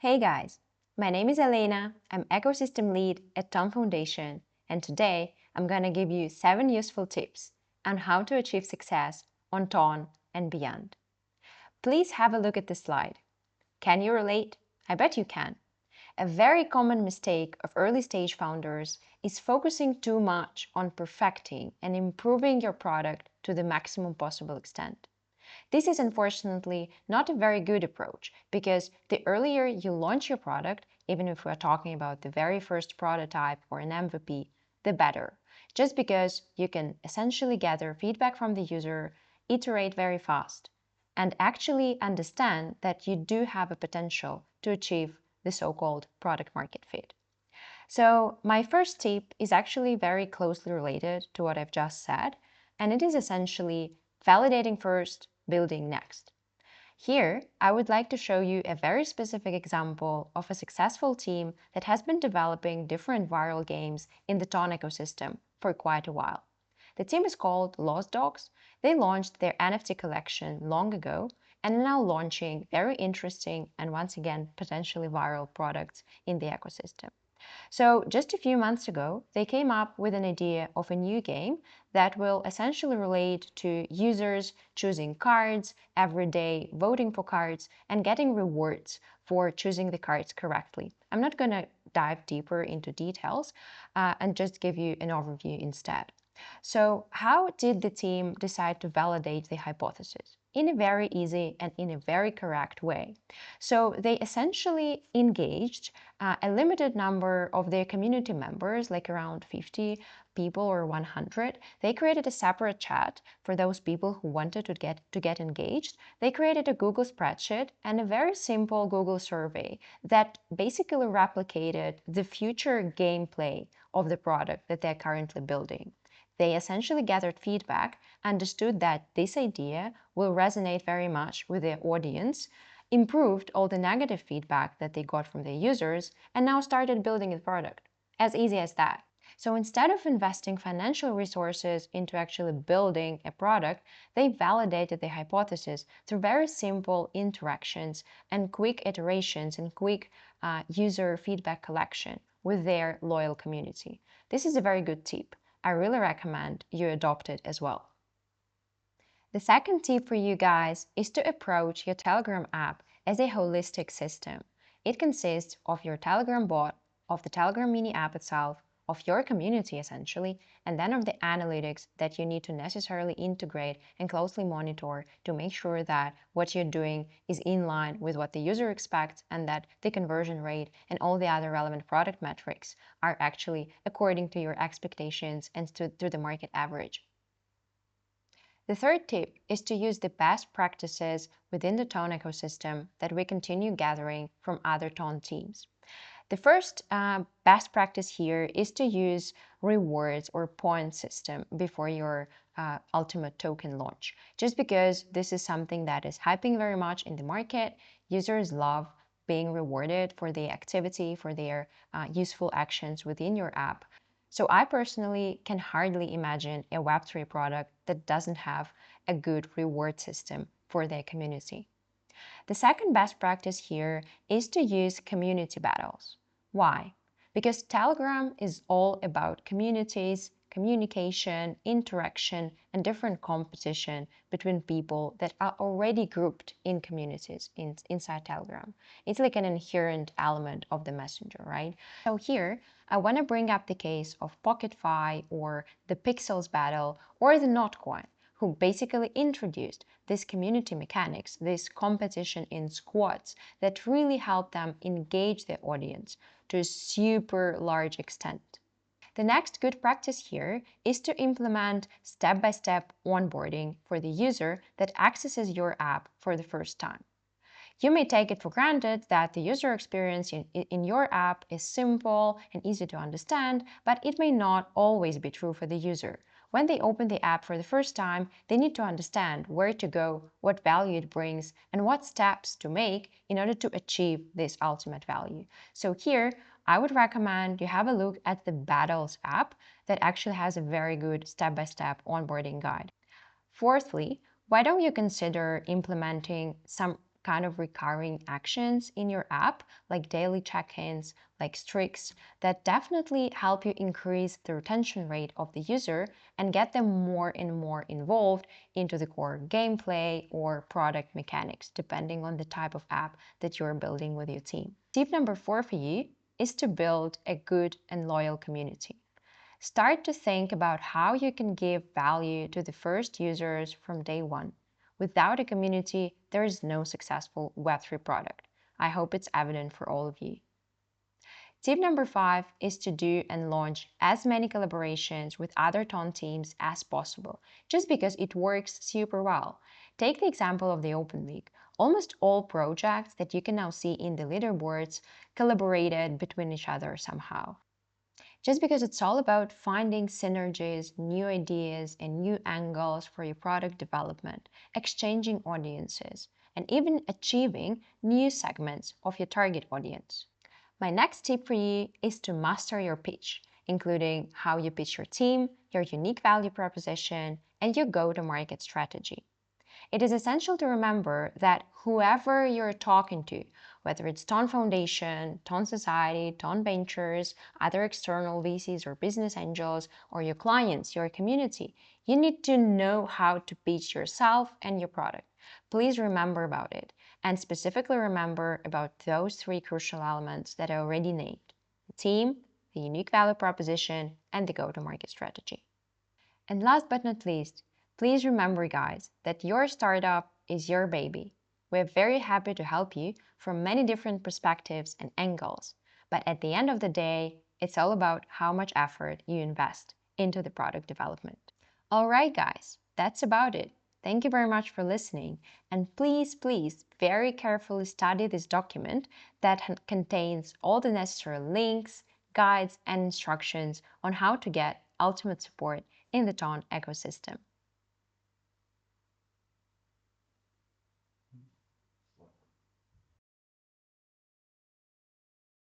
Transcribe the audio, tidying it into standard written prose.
Hey guys, my name is Alena. I'm Ecosystem Lead at Tom Foundation, and today I'm going to give you 7 useful tips on how to achieve success on Ton and beyond. Please have a look at this slide. Can you relate? I bet you can. A very common mistake of early stage founders is focusing too much on perfecting and improving your product to the maximum possible extent. This is unfortunately not a very good approach because the earlier you launch your product, even if we're talking about the very first prototype or an MVP, the better. Just because you can essentially gather feedback from the user, iterate very fast, and actually understand that you do have a potential to achieve the so-called product market fit. So my first tip is actually very closely related to what I've just said, and it is essentially validating first, building next. Here, I would like to show you a very specific example of a successful team that has been developing different viral games in the Ton ecosystem for quite a while. The team is called Lost Dogs. They launched their NFT collection long ago and are now launching very interesting and once again potentially viral products in the ecosystem. So just a few months ago, they came up with an idea of a new game that will essentially relate to users choosing cards, every day voting for cards, and getting rewards for choosing the cards correctly. I'm not going to dive deeper into details and just give you an overview instead. So how did the team decide to validate the hypothesis? In a very easy and in a very correct way. So they essentially engaged a limited number of their community members, like around 50 people or 100. They created a separate chat for those people who wanted to get engaged. They created a Google spreadsheet and a very simple Google survey that basically replicated the future gameplay of the product that they're currently building. They essentially gathered feedback, understood that this idea will resonate very much with their audience, improved all the negative feedback that they got from their users, and now started building the product. As easy as that. So instead of investing financial resources into actually building a product, they validated the hypothesis through very simple interactions and quick iterations and quick user feedback collection with their loyal community. This is a very good tip. I really recommend you adopt it as well. The second tip for you guys is to approach your Telegram app as a holistic system. It consists of your Telegram bot, of the Telegram mini app itself, of your community essentially, and then of the analytics that you need to necessarily integrate and closely monitor to make sure that what you're doing is in line with what the user expects and that the conversion rate and all the other relevant product metrics are actually according to your expectations and to the market average. The third tip is to use the best practices within the Ton ecosystem that we continue gathering from other Ton teams. The first best practice here is to use rewards or point system before your ultimate token launch, just because this is something that is hyping very much in the market. Users love being rewarded for the activity, for their useful actions within your app. So I personally can hardly imagine a Web3 product that doesn't have a good reward system for their community. The second best practice here is to use community battles. Why? Because Telegram is all about communities, communication, interaction, and different competition between people that are already grouped in communities inside Telegram. It's like an inherent element of the messenger, right? So here, I want to bring up the case of PocketFi or the Pixels battle or the Notcoin, who basically introduced these community mechanics, this competition in squads that really help them engage their audience to a super large extent. The next good practice here is to implement step-by-step onboarding for the user that accesses your app for the first time. You may take it for granted that the user experience in your app is simple and easy to understand, but it may not always be true for the user. When they open the app for the first time, they need to understand where to go, what value it brings, and what steps to make in order to achieve this ultimate value. So here, I would recommend you have a look at the Battles app that actually has a very good step-by-step onboarding guide. Fourthly, why don't you consider implementing some kind of recurring actions in your app, like daily check-ins, like streaks, that definitely help you increase the retention rate of the user and get them more and more involved into the core gameplay or product mechanics, depending on the type of app that you're building with your team. Tip number 4 for you is to build a good and loyal community. Start to think about how you can give value to the first users from day one. Without a community, there is no successful Web3 product. I hope it's evident for all of you. Tip number 5 is to do and launch as many collaborations with other Ton teams as possible, just because it works super well. Take the example of the Open League. Almost all projects that you can now see in the leaderboards collaborated between each other somehow. Just because it's all about finding synergies, new ideas, and new angles for your product development, exchanging audiences, and even achieving new segments of your target audience. My next tip for you is to master your pitch, including how you pitch your team, your unique value proposition, and your go-to-market strategy. It is essential to remember that whoever you're talking to, whether it's Ton Foundation, Ton Society, Ton Ventures, other external VCs or business angels, or your clients, your community, you need to know how to pitch yourself and your product. Please remember about it, and specifically remember about those 3 crucial elements that I already named: the team, the unique value proposition, and the go-to-market strategy. And last but not least, please remember, guys, that your startup is your baby. We're very happy to help you from many different perspectives and angles. But at the end of the day, it's all about how much effort you invest into the product development. All right, guys, that's about it. Thank you very much for listening. And please, please, very carefully study this document that contains all the necessary links, guides, and instructions on how to get ultimate support in the Ton ecosystem.